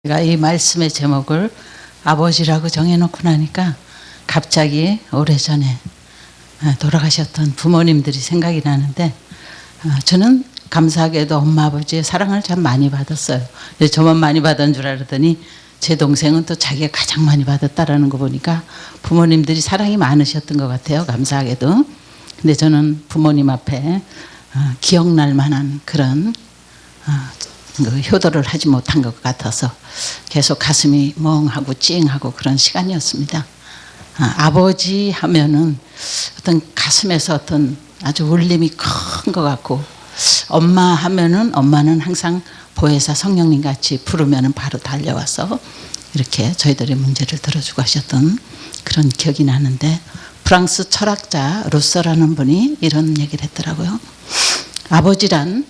제가 이 말씀의 제목을 아버지라고 정해놓고 나니까 갑자기 오래전에 돌아가셨던 부모님들이 생각이 나는데, 저는 감사하게도 엄마 아버지의 사랑을 참 많이 받았어요. 저만 많이 받은 줄 알았더니 제 동생은 또 자기가 가장 많이 받았다라는 거 보니까 부모님들이 사랑이 많으셨던 것 같아요. 감사하게도. 근데 저는 부모님 앞에 기억날 만한 그런 효도를 하지 못한 것 같아서 계속 가슴이 멍하고 찡하고 그런 시간이었습니다. 아버지 하면은 어떤 가슴에서 어떤 아주 울림이 큰 것 같고, 엄마 하면은 엄마는 항상 보혜사 성령님 같이 부르면은 바로 달려와서 이렇게 저희들의 문제를 들어주고 하셨던 그런 기억이 나는데, 프랑스 철학자 루소라는 분이 이런 얘기를 했더라고요. 아버지란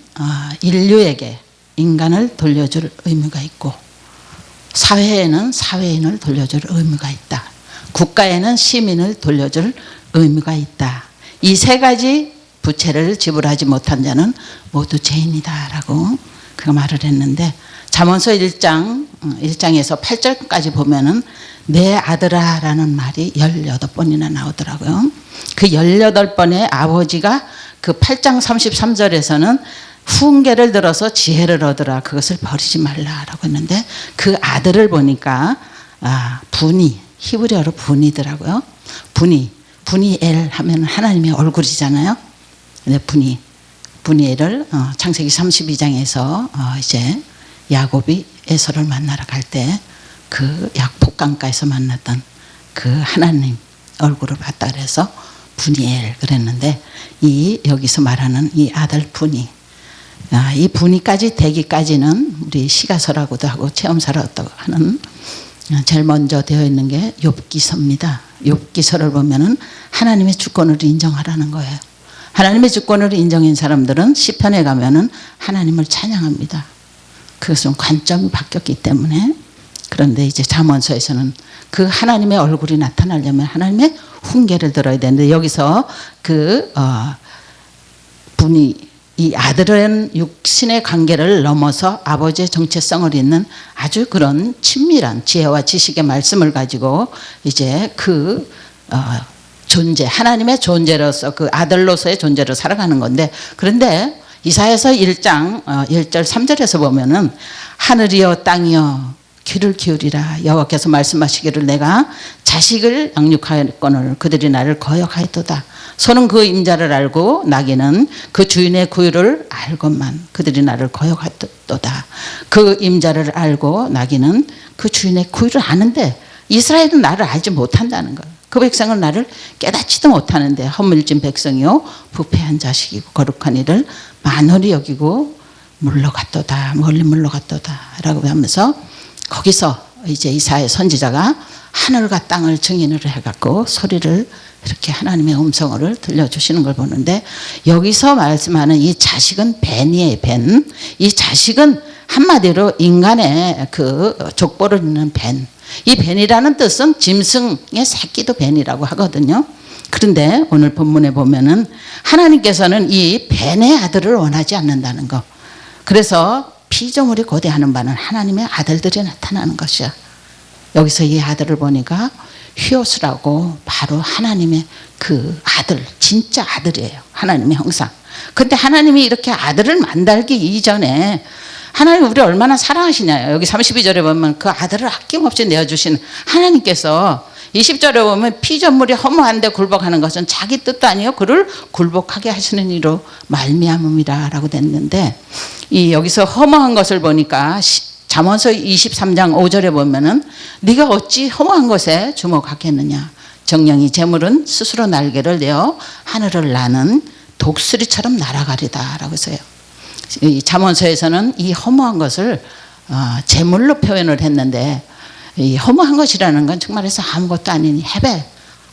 인류에게 인간을 돌려줄 의무가 있고, 사회에는 사회인을 돌려줄 의무가 있다. 국가에는 시민을 돌려줄 의무가 있다. 이 세 가지 부채를 지불하지 못한 자는 모두 죄인이다 라고 그가 말을 했는데, 잠언서 1장에서 8절까지 보면은 내 아들아 라는 말이 18번이나 나오더라고요. 그 18번의 아버지가 그 8장 33절에서는 훈계를 들어서 지혜를 얻으라, 그것을 버리지 말라라고 했는데, 그 아들을 보니까 분이, 히브리어로 분이더라고요. 분이엘 하면 하나님의 얼굴이잖아요. 근데 분이엘을 창세기 32장에서 이제 야곱이 에서를 만나러 갈 때 그 약폭강가에서 만났던 그 하나님 얼굴을 봤다 그래서 분이엘 그랬는데, 이 여기서 말하는 이 아들 분이, 이 분이까지 되기까지는 우리 시가서라고도 하고 체험서라고 하는 제일 먼저 되어 있는 게 욥기서입니다. 욥기서를 보면은 하나님의 주권을 인정하라는 거예요. 하나님의 주권을 인정한 사람들은 시편에 가면은 하나님을 찬양합니다. 그것은 관점이 바뀌었기 때문에. 그런데 이제 잠언서에서는 그 하나님의 얼굴이 나타나려면 하나님의 훈계를 들어야 되는데, 여기서 그 분이, 이 아들은 육신의 관계를 넘어서 아버지의 정체성을 잇는 아주 그런 친밀한 지혜와 지식의 말씀을 가지고 이제 그 존재, 하나님의 존재로서 그 아들로서의 존재로 살아가는 건데, 그런데 이사야서 1장 1절 3절에서 보면은 하늘이여 땅이여 귀를 기울이라, 여호와께서 말씀하시기를 내가 자식을 양육하였거늘 그들이 나를 거역하였도다. 소는 그 임자를 알고 나귀는 그 주인의 구유를 알건만 그들이 나를 거역하였도다. 그 임자를 알고 나귀는 그 주인의 구유를 아는데 이스라엘은 나를 알지 못한다는 거예요. 그 백성은 나를 깨닫지도 못하는데, 허물진 백성이요 부패한 자식이고 거룩한 이를 만홀히 여기고 물러갔도다, 멀리 물러갔도다 라고 하면서, 거기서 이제 이사야 선지자가 하늘과 땅을 증인을 해갖고 소리를 이렇게 하나님의 음성을 들려주시는 걸 보는데, 여기서 말씀하는 이 자식은 벤이에요. 벤. 이 자식은 한마디로 인간의 그 족보를 잇는 벤. 이 벤이라는 뜻은 짐승의 새끼도 벤이라고 하거든요. 그런데 오늘 본문에 보면은 하나님께서는 이 벤의 아들을 원하지 않는다는 거. 그래서 피조물이 고대하는 바는 하나님의 아들들이 나타나는 것이야. 여기서 이 아들을 보니까 히오스라고, 바로 하나님의 그 아들, 진짜 아들이에요. 하나님의 형상. 근데 하나님이 이렇게 아들을 만들기 이전에 하나님 우리 얼마나 사랑하시냐요. 여기 32절에 보면 그 아들을 아낌없이 내어주신 하나님께서, 20절에 보면 피조물이 허무한데 굴복하는 것은 자기 뜻도 아니요 그를 굴복하게 하시는 이로 말미암음이라 라고 됐는데, 이 여기서 허무한 것을 보니까 잠언서 23장 5절에 보면은 네가 어찌 허무한 것에 주목하겠느냐, 정령이 재물은 스스로 날개를 내어 하늘을 나는 독수리처럼 날아가리다 라고 했어요. 이 잠언서에서는 이 허무한 것을 재물로 표현을 했는데, 이 허무한 것이라는 건 정말해서 아무것도 아닌 해배,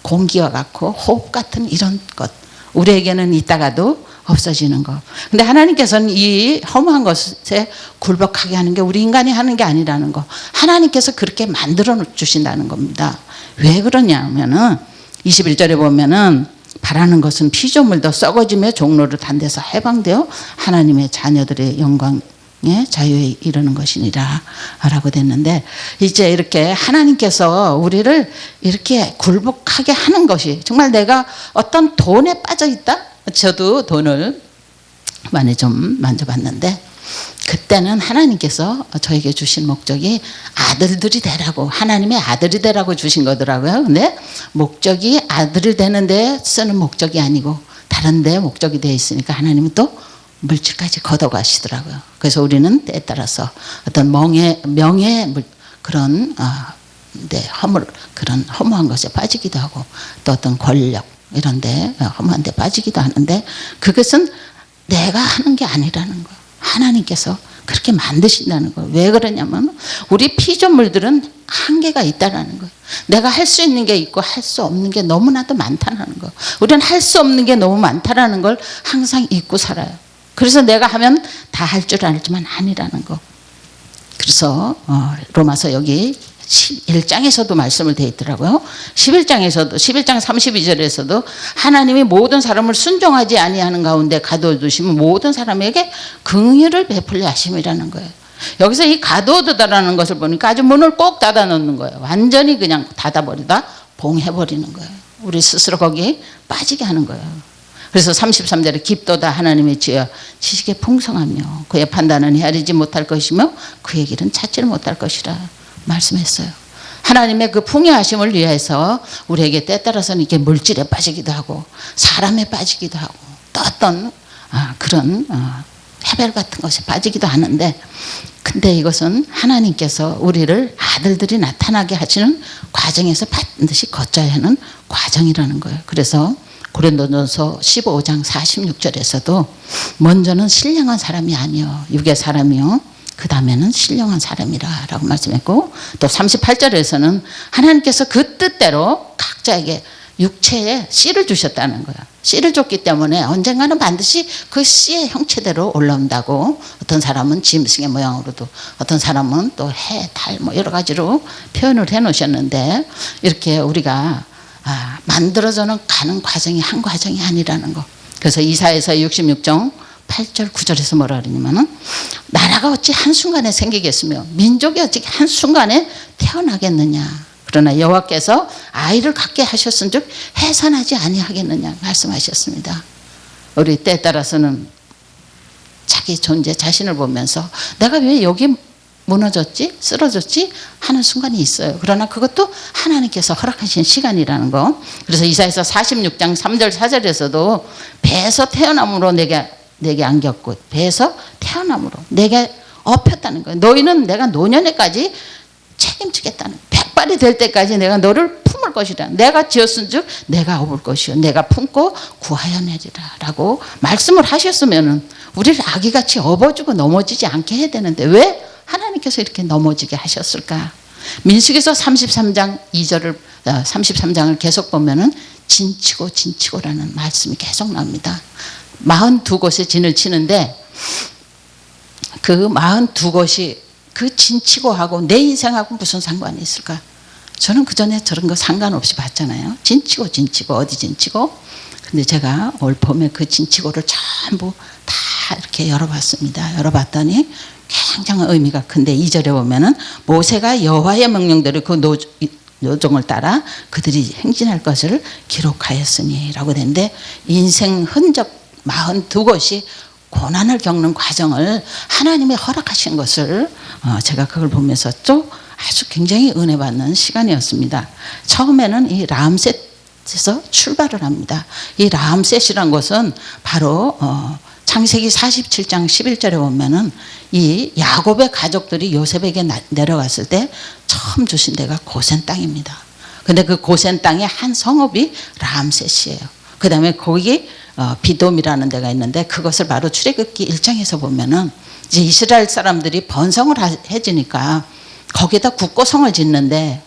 공기와 같고 호흡 같은 이런 것, 우리에게는 있다가도 없어지는 것. 근데 하나님께서는 이 허무한 것에 굴복하게 하는 게 우리 인간이 하는 게 아니라는 거, 하나님께서 그렇게 만들어 주신다는 겁니다. 왜 그러냐면은 21절에 보면은 바라는 것은 피조물도 썩어짐의 종로를 단 데서 해방되어 하나님의 자녀들의 영광 예, 자유에 이르는 것이니라 라고 됐는데, 이제 이렇게 하나님께서 우리를 이렇게 굴복하게 하는 것이, 정말 내가 어떤 돈에 빠져 있다? 저도 돈을 많이 좀 만져봤는데, 그때는 하나님께서 저에게 주신 목적이 아들들이 되라고, 하나님의 아들이 되라고 주신 거더라고요. 근데 목적이 아들이 되는데 쓰는 목적이 아니고 다른 데 목적이 되어 있으니까 하나님은 또 물질까지 걷어가시더라고요. 그래서 우리는 때에 따라서 어떤 명예 그런 그런 허무한 것에 빠지기도 하고, 또 어떤 권력 이런 데 허무한 데 빠지기도 하는데, 그것은 내가 하는 게 아니라는 거예요. 하나님께서 그렇게 만드신다는 거예요. 왜 그러냐면 우리 피조물들은 한계가 있다라는 거예요. 내가 할 수 있는 게 있고 할 수 없는 게 너무나도 많다는 거예요. 우리는 할 수 없는 게 너무 많다라는 걸 항상 잊고 살아요. 그래서 내가 하면 다 할 줄 알지만 아니라는 거. 그래서 로마서 여기 11장에서도 말씀을 돼 있더라고요. 11장 32절에서도 하나님이 모든 사람을 순종하지 아니하는 가운데 가둬두시면 모든 사람에게 긍휼을 베풀려 하심이라는 거예요. 여기서 이 가둬두다라는 것을 보니까 아주 문을 꼭 닫아 놓는 거예요. 완전히 그냥 닫아버리다 봉해버리는 거예요. 우리 스스로 거기에 빠지게 하는 거예요. 그래서 33절에 깊도다 하나님의 지혜와 지식의 풍성하며 그의 판단은 헤아리지 못할 것이며 그의 길은 찾지를 못할 것이라 말씀했어요. 하나님의 그 풍요하심을 위해서 우리에게 때에 따라서는 이렇게 물질에 빠지기도 하고 사람에 빠지기도 하고 또 어떤 그런 해별 같은 것에 빠지기도 하는데, 근데 이것은 하나님께서 우리를 아들들이 나타나게 하시는 과정에서 반드시 거쳐야 하는 과정이라는 거예요. 그래서 고린도전서 15장 46절에서도 먼저는 신령한 사람이 아니요 육의 사람이요 그 다음에는 신령한 사람이라 라고 말씀했고, 또 38절에서는 하나님께서 그 뜻대로 각자에게 육체에 씨를 주셨다는 거예요. 씨를 줬기 때문에 언젠가는 반드시 그 씨의 형체대로 올라온다고, 어떤 사람은 짐승의 모양으로도, 어떤 사람은 또 해, 달 뭐 여러 가지로 표현을 해 놓으셨는데, 이렇게 우리가 만들어져는 가는 과정이 한 과정이 아니라는 거. 그래서 이사야서 66장 8절 9절에서 뭐라 그러냐면은 나라가 어찌 한순간에 생기겠으며 민족이 어찌 한순간에 태어나겠느냐. 그러나 여호와께서 아이를 갖게 하셨은즉 해산하지 아니하겠느냐 말씀하셨습니다. 우리 때에 따라서는 자기 존재 자신을 보면서 내가 왜 여기 무너졌지? 쓰러졌지? 하는 순간이 있어요. 그러나 그것도 하나님께서 허락하신 시간이라는 거. 그래서 이사야서 46장 3절 4절에서도 배에서 태어남으로 내게 안겼고 배에서 태어남으로 내게 업혔다는 거예요. 너희는 내가 노년에까지 책임지겠다는, 백발이 될 때까지 내가 너를 품을 것이라. 내가 지었은즉 내가 업을 것이요 내가 품고 구하여 내리라 라고 말씀을 하셨으면 우리를 아기같이 업어주고 넘어지지 않게 해야 되는데 왜 하나님께서 이렇게 넘어지게 하셨을까? 민수기서 33장 2절을 33장을 계속 보면은 진치고라는 말씀이 계속 나옵니다. 42곳에 진을 치는데 그 42곳이 그 진치고하고 내 인생하고 무슨 상관이 있을까? 저는 그 전에 저런 거 상관없이 봤잖아요. 진치고 어디 진치고? 근데 제가 올 봄에 그 진치고를 전부 다 이렇게 열어봤습니다. 열어봤더니 굉장한 의미가 큰데 2절에 보면은 모세가 여호와의 명령대로 그 노종을 따라 그들이 행진할 것을 기록하였으니 라고 되는데, 인생 흔적 42곳이 고난을 겪는 과정을 하나님이 허락하신 것을 제가 그걸 보면서 또 아주 굉장히 은혜 받는 시간이었습니다. 처음에는 이 라암셋에서 출발을 합니다. 이 라암셋이란 것은 바로 창세기 47장 11절에 보면은 이 야곱의 가족들이 요셉에게 내려갔을 때 처음 주신 데가 고센 땅입니다. 근데 그 고센 땅의 한 성읍이 라암셋이에요. 그 다음에 거기 비돔이라는 데가 있는데 그것을 바로 출애굽기 1장에서 보면은 이제 이스라엘 사람들이 번성을 해지니까 거기에다 국고성을 짓는데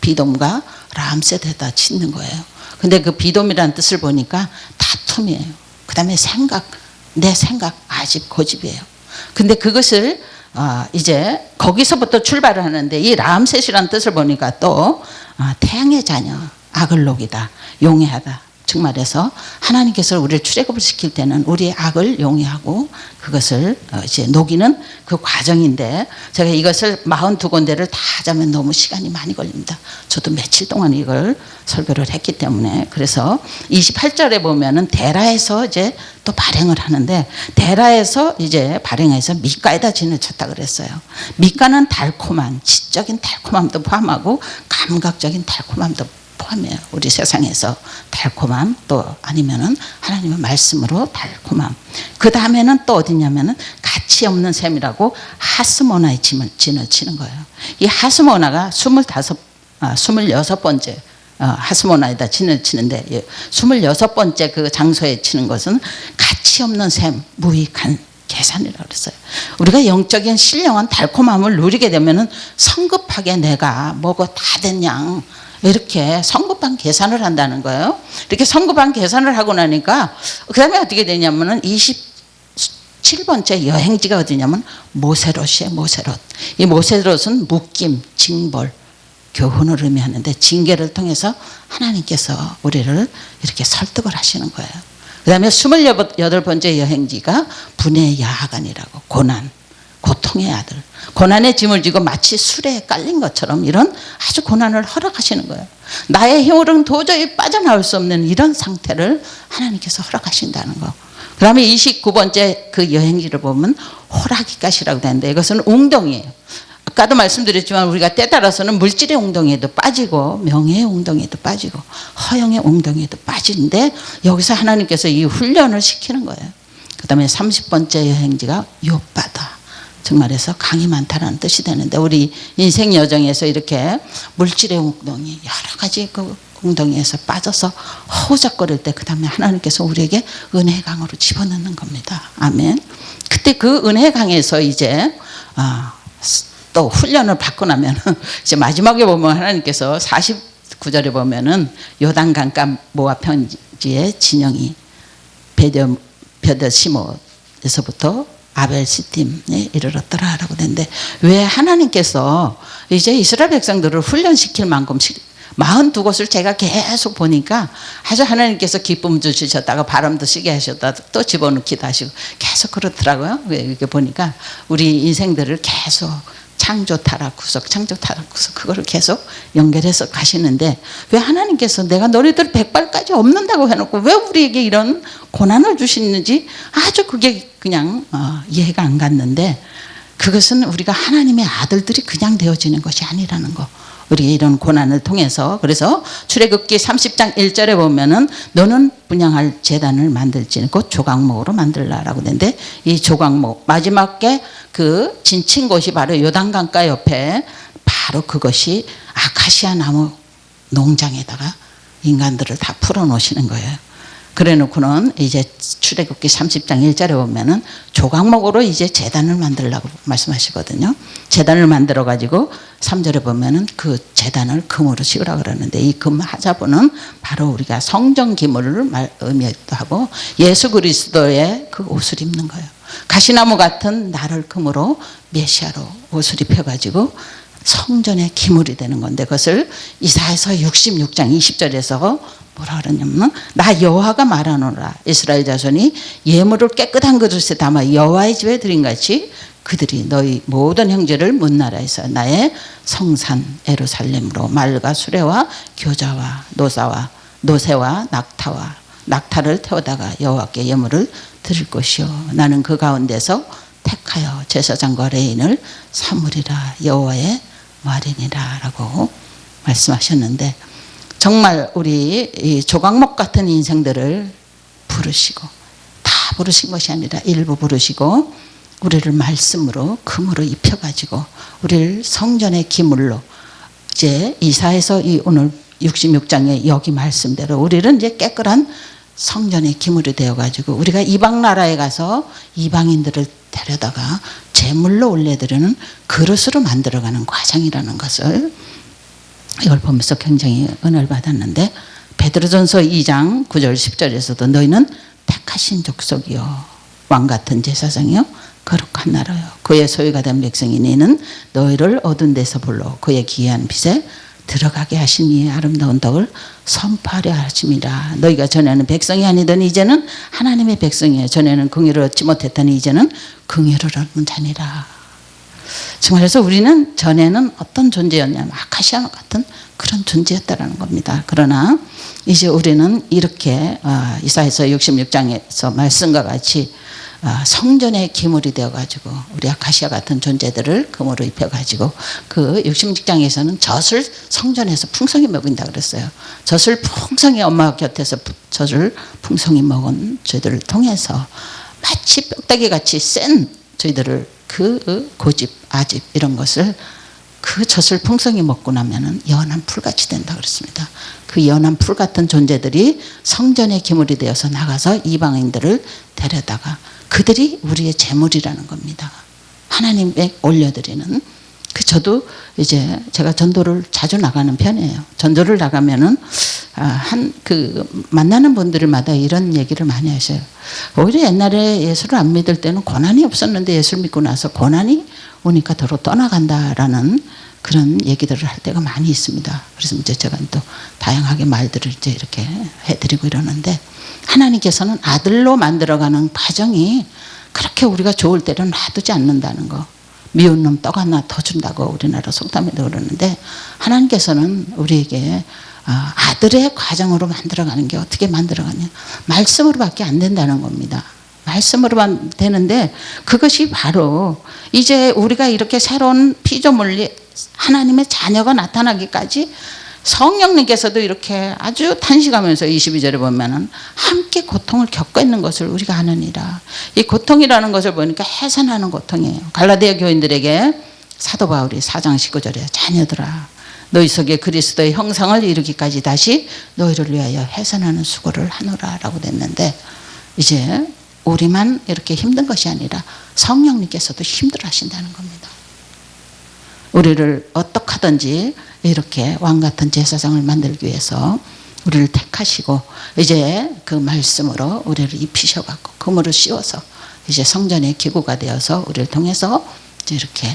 비돔과 라암셋에다 짓는 거예요. 근데 그 비돔이라는 뜻을 보니까 다툼이에요. 그 다음에 내 생각 아직 고집이에요. 근데 그것을 이제 거기서부터 출발을 하는데 이 라암셋이라는 뜻을 보니까 또 태양의 자녀, 아글록이다, 용해하다, 즉 말해서 하나님께서 우리를 출애굽을 시킬 때는 우리의 악을 용의하고 그것을 이제 녹이는 그 과정인데, 제가 이것을 42군데를 다 하자면 너무 시간이 많이 걸립니다. 저도 며칠 동안 이걸 설교를 했기 때문에. 그래서 28절에 보면은 데라에서 이제 또 발행을 하는데, 데라에서 이제 발행해서 미가에다 진을 쳤다 그랬어요. 미가는 달콤한 지적인 달콤함도 포함하고 감각적인 달콤함도 포함해요. 우리 세상에서 달콤함, 또 아니면은 하나님의 말씀으로 달콤함. 그 다음에는 또 어디냐면은 가치 없는 셈이라고 하스모나의 진을 치는 거예요. 이 하스모나가 26번째 하스모나에다 진을 치는데, 26번째 그 장소에 치는 것은 가치 없는 셈, 무익한 계산이라고 그랬어요. 우리가 영적인 신령한 달콤함을 누리게 되면은 성급하게 내가 뭐가 다 됐냐, 이렇게 성급한 계산을 한다는 거예요. 이렇게 성급한 계산을 하고 나니까 그 다음에 어떻게 되냐면은 27번째 여행지가 어디냐면 모세롯이에요. 모세롯. 이 모세롯은 묶임, 징벌, 교훈을 의미하는데, 징계를 통해서 하나님께서 우리를 이렇게 설득을 하시는 거예요. 그 다음에 28번째 여행지가 분의 야하간이라고, 고난, 고통의 아들. 고난의 짐을 지고 마치 술에 깔린 것처럼 이런 아주 고난을 허락하시는 거예요. 나의 힘으로는 도저히 빠져나올 수 없는 이런 상태를 하나님께서 허락하신다는 거. 그 다음에 29번째 그 여행지를 보면 호라기갓이라고 되는데, 이것은 웅덩이에요. 아까도 말씀드렸지만 우리가 때 따라서는 물질의 웅덩이에도 빠지고 명예의 웅덩이에도 빠지고 허영의 웅덩이에도 빠지는데, 여기서 하나님께서 이 훈련을 시키는 거예요. 그 다음에 30번째 여행지가 욥바다. 정말해서 강이 많다라는 뜻이 되는데, 우리 인생 여정에서 이렇게 물질의 웅덩이, 여러 가지 그 웅덩이에서 빠져서 허우적거릴 때, 그 다음에 하나님께서 우리에게 은혜의 강으로 집어넣는 겁니다. 아멘. 그때 그 은혜의 강에서 이제 또 훈련을 받고 나면 이제 마지막에 보면 하나님께서 49절에 보면은 요단강가 모압 편지의 진영이 베더시모에서부터 아벨시팀에 이르렀더라라고 되는데, 왜 하나님께서 이제 이스라엘 백성들을 훈련시킬 만큼 42곳을 제가 계속 보니까 아주 하나님께서 기쁨 주시셨다가 바람도 시게 하셨다, 또 집어넣기도 하시고 계속 그렇더라고요. 이렇게 보니까 우리 인생들을 계속 창조 타락 구속, 창조 타락 구속, 그거를 계속 연결해서 가시는데, 왜 하나님께서 내가 너희들 백발까지 없는다고 해놓고 왜 우리에게 이런 고난을 주시는지 아주 그게 그냥 이해가 안 갔는데, 그것은 우리가 하나님의 아들들이 그냥 되어지는 것이 아니라는 거. 우리 이런 고난을 통해서. 그래서 출애굽기 30장 1절에 보면은 너는 분향할 제단을 만들지 곧 조각목으로 만들라라고 되는데, 이 조각목 마지막에 그 진친 곳이 바로 요단강가 옆에 바로 그것이 아카시아 나무 농장에다가 인간들을 다 풀어놓으시는 거예요. 그래 놓고는 이제 출애굽기 30장 1절에 보면은 조각목으로 이제 제단을 만들라고 말씀하시거든요. 제단을 만들어 가지고 3절에 보면은 그 제단을 금으로 씌우라 그러는데, 이 금 하자부는 바로 우리가 성전 기물을 의미하기도 하고 예수 그리스도의 그 옷을 입는 거예요. 가시나무 같은 나를 금으로 메시아로 옷을 입혀 가지고 성전의 기물이 되는 건데, 그것을 이사야서 66장 20절에서 뭐라 그러냐면, 나 여호와가 말하노라, 이스라엘 자손이 예물을 깨끗한 그릇에 담아 여호와의 집에 드린 같이 그들이 너희 모든 형제를 문나라에서 나의 성산 예루살렘으로 말과 수레와 교자와 노새와 낙타를 태우다가 여호와께 예물을 드릴 것이요, 나는 그 가운데서 택하여 제사장과 레인을 삼으리라, 여호와의 말이니라 라고 말씀하셨는데, 정말 우리 이 조각목 같은 인생들을 부르시고, 다 부르신 것이 아니라 일부 부르시고 우리를 말씀으로 금으로 입혀가지고 우리를 성전의 기물로, 이제 이사에서 이 오늘 66장의 여기 말씀대로 우리는 이제 깨끗한 성전의 기물이 되어가지고 우리가 이방 나라에 가서 이방인들을 데려다가 제물로 올려드리는 그릇으로 만들어가는 과정이라는 것을, 이걸 보면서 굉장히 은혜를 받았는데, 베드로전서 2장 9절 10절에서도 너희는 택하신 족속이요 왕같은 제사장이요 거룩한 나라요 그의 소유가 된 백성이니 이는 너희를 어두운 데서 불러 그의 기이한 빛에 들어가게 하신 이 아름다운 덕을 선포하려 하심이라. 너희가 전에는 백성이 아니더니 이제는 하나님의 백성이에요. 전에는 긍휼을 얻지 못했더니 이제는 긍휼을 얻는 자니라. 정말해서 우리는 전에는 어떤 존재였냐면 아카시아 같은 그런 존재였다라는 겁니다. 그러나 이제 우리는 이렇게 이사야서 66장에서 말씀과 같이 성전의 기물이 되어가지고 우리 아카시아 같은 존재들을 금으로 입혀가지고 그 66장에서는 젖을 성전에서 풍성히 먹인다 그랬어요. 젖을 풍성히 엄마 곁에서 젖을 풍성히 먹은 저희들을 통해서 마치 뼈다귀 같이 센 저희들을 그 고집, 아집 이런 것을 그 젖을 풍성히 먹고 나면은 연한 풀같이 된다 그랬습니다. 그 연한 풀 같은 존재들이 성전의 기물이 되어서 나가서 이방인들을 데려다가 그들이 우리의 제물이라는 겁니다. 하나님께 올려드리는. 저도 이제 제가 전도를 자주 나가는 편이에요. 전도를 나가면은 만나는 분들마다 이런 얘기를 많이 하셔요. 오히려 옛날에 예수를 안 믿을 때는 고난이 없었는데 예수를 믿고 나서 고난이 오니까 더러 떠나간다라는 그런 얘기들을 할 때가 많이 있습니다. 그래서 이제 제가 또 다양하게 말들을 이제 이렇게 해드리고 이러는데, 하나님께서는 아들로 만들어가는 과정이 그렇게 우리가 좋을 때는 놔두지 않는다는 거. 미운 놈 떡 하나 더 준다고 우리나라 속담에도 그러는데, 하나님께서는 우리에게 아들의 과정으로 만들어가는 게 어떻게 만들어가냐, 말씀으로밖에 안 된다는 겁니다. 말씀으로만 되는데, 그것이 바로 이제 우리가 이렇게 새로운 피조물이 하나님의 자녀가 나타나기까지 성령님께서도 이렇게 아주 탄식하면서 22절에 보면은 함께 고통을 겪고 있는 것을 우리가 아느니라. 이 고통이라는 것을 보니까 해산하는 고통이에요. 갈라디아 교인들에게 사도 바울이 4장 19절에 자녀들아, 너희 속에 그리스도의 형상을 이루기까지 다시 너희를 위하여 해산하는 수고를 하노라 라고 됐는데, 이제 우리만 이렇게 힘든 것이 아니라 성령님께서도 힘들어 하신다는 겁니다. 우리를 어떻게 하든지 이렇게 왕같은 제사장을 만들기 위해서 우리를 택하시고 이제 그 말씀으로 우리를 입히셔갖고 금으로 씌워서 이제 성전의 기구가 되어서 우리를 통해서 이제 이렇게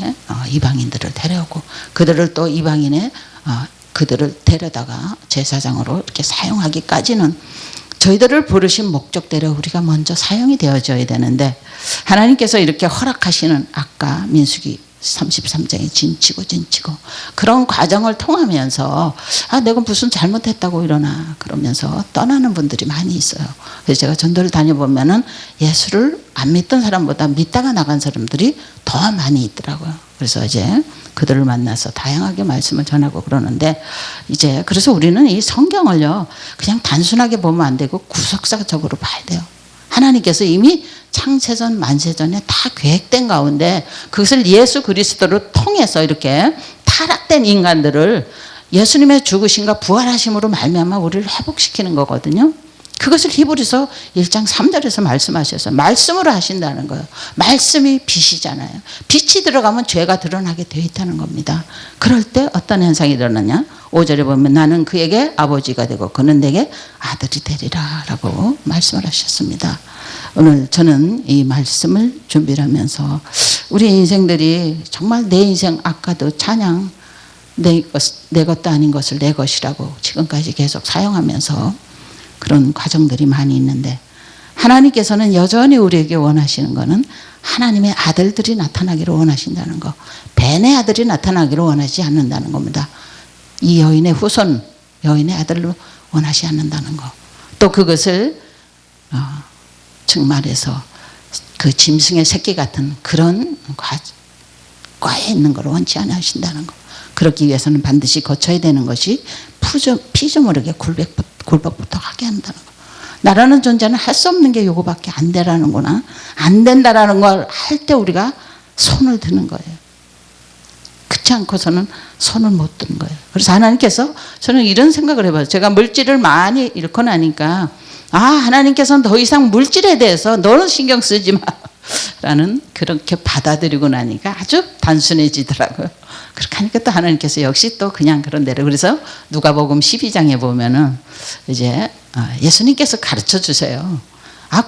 이방인들을 데려오고 그들을 또 이방인의 그들을 데려다가 제사장으로 이렇게 사용하기까지는 저희들을 부르신 목적대로 우리가 먼저 사용이 되어져야 되는데, 하나님께서 이렇게 허락하시는 아까 민수기 33장에 진치고 그런 과정을 통하면서 내가 무슨 잘못했다고 이러나 그러면서 떠나는 분들이 많이 있어요. 그래서 제가 전도를 다녀보면은 예수를 안 믿던 사람보다 믿다가 나간 사람들이 더 많이 있더라고요. 그래서 이제 그들을 만나서 다양하게 말씀을 전하고 그러는데, 이제 그래서 우리는 이 성경을요 그냥 단순하게 보면 안 되고 구석사적으로 봐야 돼요. 하나님께서 이미 창세전 만세전에 다 계획된 가운데 그것을 예수 그리스도를 통해서 이렇게 타락된 인간들을 예수님의 죽으심과 부활하심으로 말미암아 우리를 회복시키는 거거든요. 그것을 히브리서 1장 3절에서 말씀하셔서 말씀으로 하신다는 거예요. 말씀이 빛이잖아요. 빛이 들어가면 죄가 드러나게 되어 있다는 겁니다. 그럴 때 어떤 현상이 일어나냐, 5절에 보면 나는 그에게 아버지가 되고 그는 내게 아들이 되리라 라고 말씀을 하셨습니다. 오늘 저는 이 말씀을 준비를 하면서 우리 인생들이 정말 내 인생, 아까도 찬양 내 것도 아닌 것을 내 것이라고 지금까지 계속 사용하면서 그런 과정들이 많이 있는데, 하나님께서는 여전히 우리에게 원하시는 것은 하나님의 아들들이 나타나기를 원하신다는 거, 벤의 아들이 나타나기를 원하지 않는다는 겁니다. 이 여인의 후손, 여인의 아들로 원하지 않는다는 거, 또 그것을 정말해서 그 짐승의 새끼 같은 그런 과에 있는 걸 원치 않아 하신다는 거. 그렇기 위해서는 반드시 거쳐야 되는 것이 피조물에게 굴복부터 하게 한다는 거. 나라는 존재는 할 수 없는 게 요거밖에 안 되라는구나, 안 된다라는 걸 할 때 우리가 손을 드는 거예요. 그렇지 않고서는 손을 못 드는 거예요. 그래서 하나님께서, 저는 이런 생각을 해봐요. 제가 물질을 많이 잃고 나니까 하나님께서는 더 이상 물질에 대해서 너는 신경 쓰지 마 라는, 그렇게 받아들이고 나니까 아주 단순해지더라고요. 그렇게 하니까 또 하나님께서 역시 또 그냥 그런 대로. 그래서 누가복음 12장에 보면은 이제 예수님께서 가르쳐 주세요.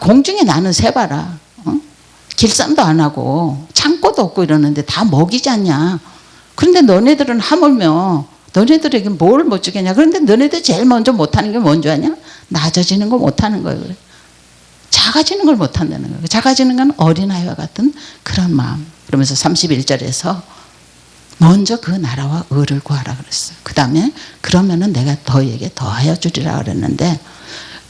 공중에 나는 새봐라. 길쌈도 안 하고 창고도 없고 이러는데 다 먹이지 않냐. 그런데 너네들은 하물며 너네들에게 뭘 못 주겠냐. 그런데 너네들 제일 먼저 못하는 게 뭔지 아냐? 낮아지는 거 못하는 거예요. 그래. 작아지는 걸 못한다는 거예요. 작아지는 건 어린아이와 같은 그런 마음. 그러면서 31절에서 먼저 그 나라와 의를 구하라 그랬어요. 그 다음에 그러면은 내가 너희에게 더하여 주리라 그랬는데,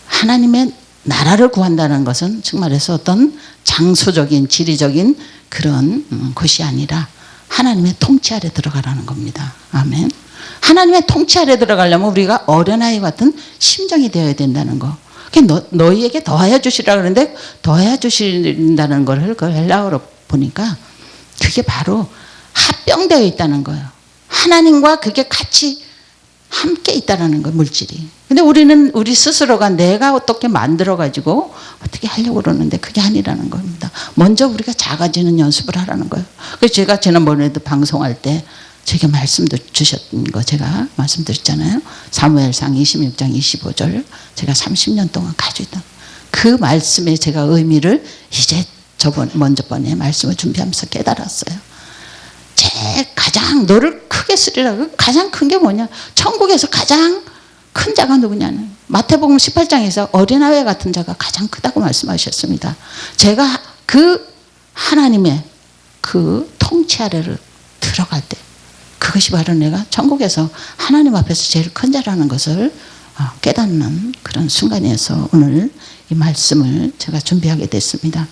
하나님의 나라를 구한다는 것은 정말해서 어떤 장소적인 지리적인 그런 것이 아니라 하나님의 통치 아래 들어가라는 겁니다. 아멘. 하나님의 통치 아래 들어가려면 우리가 어린아이 같은 심정이 되어야 된다는 거. 너희에게 더하여 주시라 그러는데, 더하여 주신다는 걸 그 헬라어로 보니까 그게 바로 합병되어 있다는 거예요. 하나님과 그게 같이 함께 있다는 거예요, 물질이. 근데 우리는 우리 스스로가 내가 어떻게 만들어가지고 어떻게 하려고 그러는데 그게 아니라는 겁니다. 먼저 우리가 작아지는 연습을 하라는 거예요. 그래서 제가 지난번에도 방송할 때 제가 말씀도 주셨던 거 제가 말씀드렸잖아요. 사무엘상 26장 25절 제가 30년 동안 가지고 있던 그 말씀의 제가 의미를 이제 먼저 번에 말씀을 준비하면서 깨달았어요. 제일 가장 너를 크게 쓰리라. 가장 큰 게 뭐냐? 천국에서 가장 큰 자가 누구냐는 마태복음 18장에서 어린아이 같은 자가 가장 크다고 말씀하셨습니다. 제가 그 하나님의 그 통치 아래를 들어갈 때 그것이 바로 내가 천국에서 하나님 앞에서 제일 큰 자라는 것을 깨닫는 그런 순간이어서 오늘 이 말씀을 제가 준비하게 됐습니다.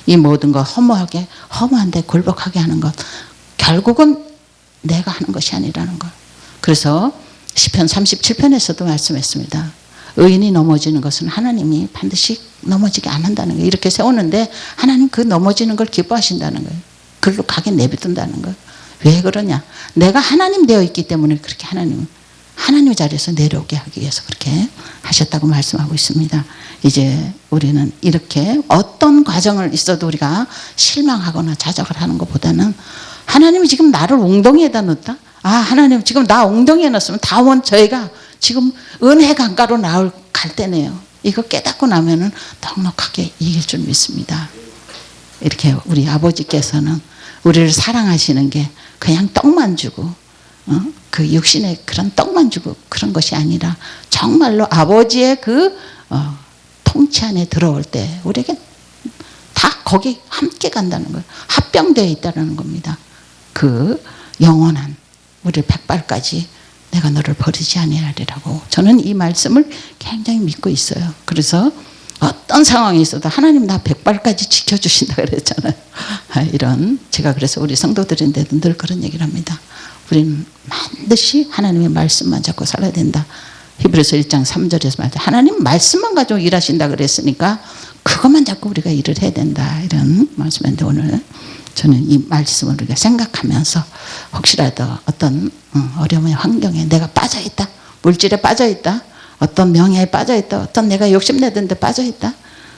이 모든 것 허무한데 굴복하게 하는 것 결국은 내가 하는 것이 아니라는 것. 그래서 시편 37편에서도 말씀했습니다. 의인이 넘어지는 것은 하나님이 반드시 넘어지게 안 한다는 거예요. 이렇게 세우는데 하나님 그 넘어지는 걸 기뻐하신다는 거예요. 그걸로 가게 내비둔다는 거예요. 왜 그러냐? 내가 하나님 되어 있기 때문에 그렇게 하나님의 자리에서 내려오게 하기 위해서 그렇게 하셨다고 말씀하고 있습니다. 이제 우리는 이렇게 어떤 과정을 있어도 우리가 실망하거나 자적을 하는 것보다는 하나님이 지금 나를 웅덩이에다 넣었다? 하나님 지금 나 웅덩이에 넣었으면 다원 저희가 지금 은혜 강가로 갈 때네요. 이거 깨닫고 나면은 넉넉하게 이길 줄 믿습니다. 이렇게 우리 아버지께서는 우리를 사랑하시는 게 그냥 떡만 주고 그 육신의 그런 떡만 주고 그런 것이 아니라 정말로 아버지의 그 통치 안에 들어올 때 우리에게 다 거기 함께 간다는 거예요. 합병되어 있다는 겁니다. 그 영원한 우리 백발까지 내가 너를 버리지 아니하리라고 저는 이 말씀을 굉장히 믿고 있어요. 그래서 어떤 상황이 있어도 하나님 나 백발까지 지켜주신다 그랬잖아요. 이런 제가 그래서 우리 성도들인데도 늘 그런 얘기를 합니다. 우리는 반드시 하나님의 말씀만 잡고 살아야 된다. 히브리서 1장 3절에서 말해 하나님 말씀만 가지고 일하신다 그랬으니까 그것만 잡고 우리가 일을 해야 된다. 이런 말씀인데 오늘 저는 이 말씀을 우리가 생각하면서 혹시라도 어떤 어려움의 환경에 내가 빠져있다. 물질에 빠져있다. 어떤 명예에 빠져있다. 어떤 내가 욕심내던 데 빠져있다.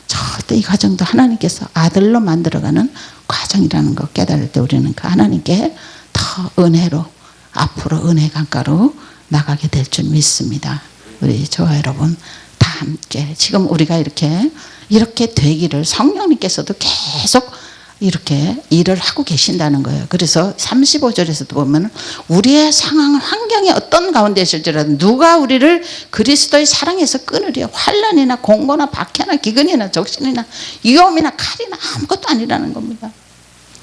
절대 이 과정도 하나님께서 아들로 만들어가는 과정이라는 거 깨달을 때 우리는 그 하나님께 더 은혜로 앞으로 은혜 강가로 나가게 될 줄 믿습니다. 우리 저와 여러분 다 함께 지금 우리가 이렇게 되기를 성령님께서도 계속 이렇게 일을 하고 계신다는 거예요. 그래서 35절에서도 보면 우리의 상황 환경이 어떤 가운데 있을지라도 누가 우리를 그리스도의 사랑에서 끊으려 환난이나 공고나 박해나 기근이나 적신이나 위험이나 칼이나 아무것도 아니라는 겁니다.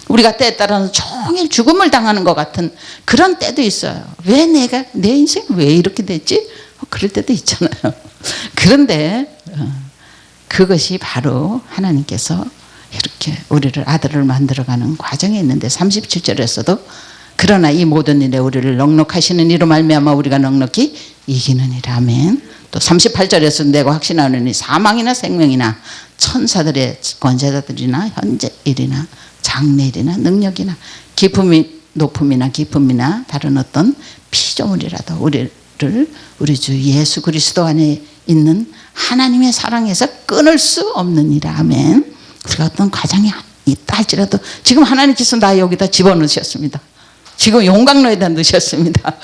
우리가 때에 따라서 종일 죽음을 당하는 것 같은 그런 때도 있어요. 왜 내 인생이 왜 이렇게 됐지? 그럴 때도 있잖아요. 그런데 그것이 바로 하나님께서 이렇게 우리를 아들을 만들어가는 과정에 있는데 37절에서도 그러나 이 모든 일에 우리를 넉넉하시는 이로 말미암아 우리가 넉넉히 이기느니라. 아멘. 또 38절에서 내가 확신하노니 사망이나 생명이나 천사들의 권세자들이나 현재 일이나 장래일이나 능력이나 높음이나 깊음이나 다른 어떤 피조물이라도 우리 주 예수 그리스도 안에 있는 하나님의 사랑에서 끊을 수 없느니라. 아멘. 우리가 어떤 과정이 있다 할지라도 지금 하나님께서 나 여기다 집어넣으셨습니다. 지금 용광로에다 넣으셨습니다.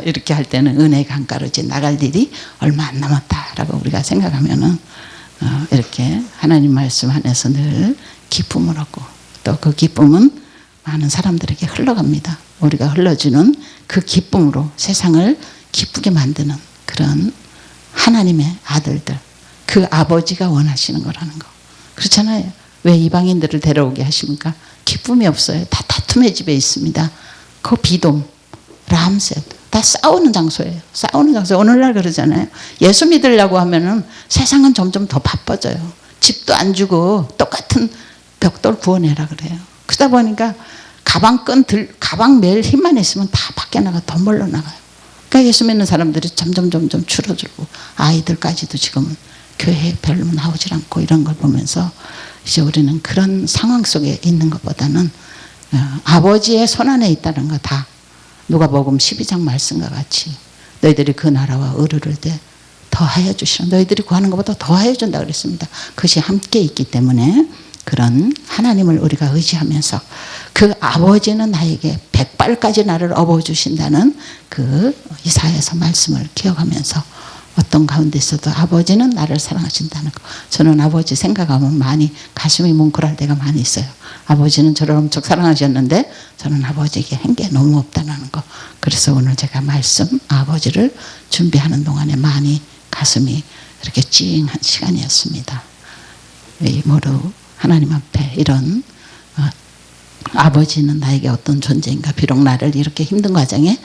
이렇게 할 때는 은혜 강가로 이제 나갈 일이 얼마 안 남았다라고 우리가 생각하면은 이렇게 하나님 말씀 안에서 늘 기쁨을 얻고 또 그 기쁨은 많은 사람들에게 흘러갑니다. 우리가 흘러주는 그 기쁨으로 세상을 기쁘게 만드는 그런 하나님의 아들들, 그 아버지가 원하시는 거라는 거. 그렇잖아요. 왜 이방인들을 데려오게 하십니까? 기쁨이 없어요. 다 다툼의 집에 있습니다. 그 비돔, 람셋 다 싸우는 장소예요. 싸우는 장소. 오늘날 그러잖아요. 예수 믿으려고 하면은 세상은 점점 더 바빠져요. 집도 안 주고 똑같은 벽돌 구워내라 그래요. 그러다 보니까 가방 매일 힘만 있으면 다 밖에 나가 더 멀러 나가요. 그러니까 예수 믿는 사람들이 점점 줄어들고 아이들까지도 지금 교회에 별로 나오질 않고 이런 걸 보면서 이제 우리는 그런 상황 속에 있는 것보다는 아버지의 손안에 있다는 거 다 누가복음 12장 말씀과 같이 너희들이 그 나라와 의를 더하여 주시라. 너희들이 구하는 것보다 더하여 준다 그랬습니다. 그것이 함께 있기 때문에 그런 하나님을 우리가 의지하면서 그 아버지는 나에게 백발까지 나를 업어주신다는 그 이사야서 말씀을 기억하면서 어떤 가운데 있어도 아버지는 나를 사랑하신다는 거. 저는 아버지 생각하면 많이 가슴이 뭉클할 때가 많이 있어요. 아버지는 저를 엄청 사랑하셨는데 저는 아버지에게 한 게 너무 없다는 거. 그래서 오늘 제가 말씀 아버지를 준비하는 동안에 많이 가슴이 이렇게 찡한 시간이었습니다. 모두 하나님 앞에 이런 아버지는 나에게 어떤 존재인가. 비록 나를 이렇게 힘든 과정에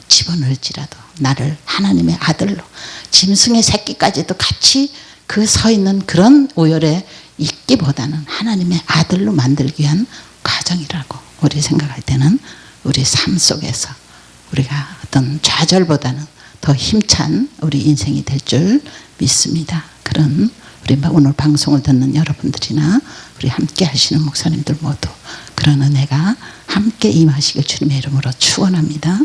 집어넣을지라도 나를 하나님의 아들로 짐승의 새끼까지도 같이 그 서 있는 그런 오열에 있기보다는 하나님의 아들로 만들기 위한 과정이라고 우리 생각할 때는 우리 삶 속에서 우리가 어떤 좌절보다는 더 힘찬 우리 인생이 될 줄 믿습니다. 그런 우리 오늘 방송을 듣는 여러분들이나 우리 함께 하시는 목사님들 모두 그런 은혜가 함께 임하시길 주님의 이름으로 축원합니다.